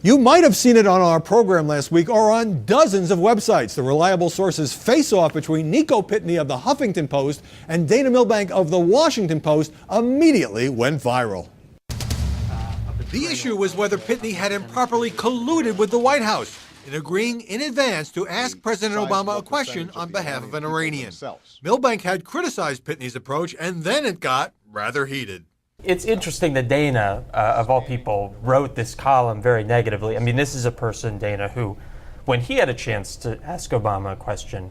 You might have seen it on our program last week or on dozens of websites. The reliable sources face-off between Nico Pitney of the Huffington Post and Dana Milbank of the Washington Post immediately went viral. The issue was whether Pitney had improperly colluded with the White House in agreeing in advance to ask President Obama a question on behalf of an Iranian. Milbank had criticized Pitney's approach, and then it got rather heated. It's interesting that Dana, of all people, wrote this column very negatively. I mean, this is a person, Dana, who, when he had a chance to ask Obama a question,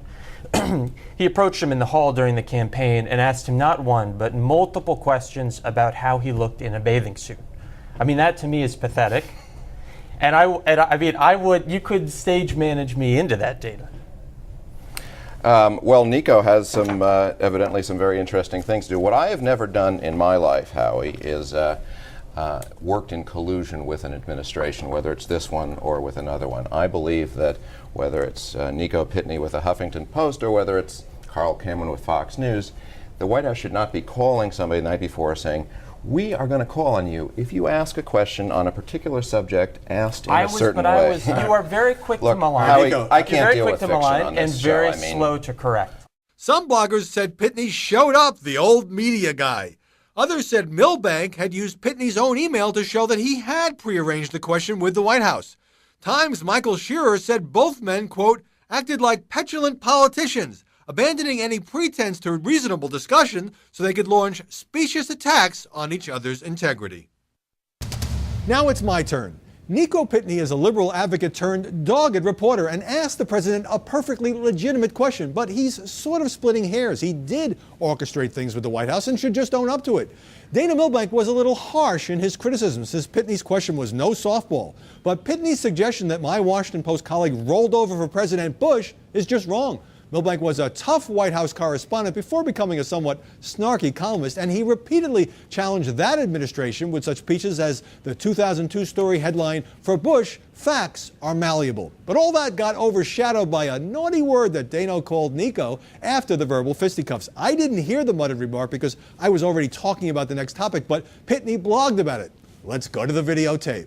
he approached him in the hall during the campaign and asked him not one, but multiple questions about how he looked in a bathing suit. I mean, that to me is pathetic. And you could stage manage me into that, Dana. Well, Nico has some, evidently some very interesting things to do. What I have never done in my life, Howie, is worked in collusion with an administration, whether it's this one or with another one. I believe that whether it's Nico Pitney with the Huffington Post or whether it's Carl Cameron with Fox News, the White House should not be calling somebody the night before saying, we are going to call on you if you ask a question on a particular subject asked in a certain way. You are very quick Look, to malign. Howie, I can't deal with fiction on and this very show. slow to correct. Some bloggers said Pitney showed up, the old media guy. Others said Milbank had used Pitney's own email to show that he had prearranged the question with the White House. Times' Michael Shearer said both men, quote, acted like petulant politicians, abandoning any pretense to reasonable discussion so they could launch specious attacks on each other's integrity. Now it's my turn. Nico Pitney is a liberal advocate turned dogged reporter and asked the president a perfectly legitimate question, but he's sort of splitting hairs. He did orchestrate things with the White House and should just own up to it. Dana Milbank was a little harsh in his criticism since Pitney's question was no softball. But Pitney's suggestion that my Washington Post colleague rolled over for President Bush is just wrong. Milbank was a tough White House correspondent before becoming a somewhat snarky columnist, and he repeatedly challenged that administration with such pieces as the 2002 story headline, "For Bush, facts are malleable." But all that got overshadowed by a naughty word that Dana called Nico after the verbal fisticuffs. I didn't hear the muttered remark because I was already talking about the next topic, but Pitney blogged about it. Let's go to the videotape.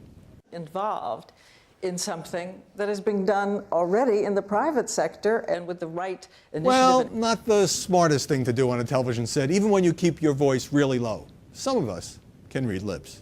Involved in something that is being done already in the private sector and with the right initiative. Well, not the smartest thing to do on a television set, even when you keep your voice really low. Some of us can read lips.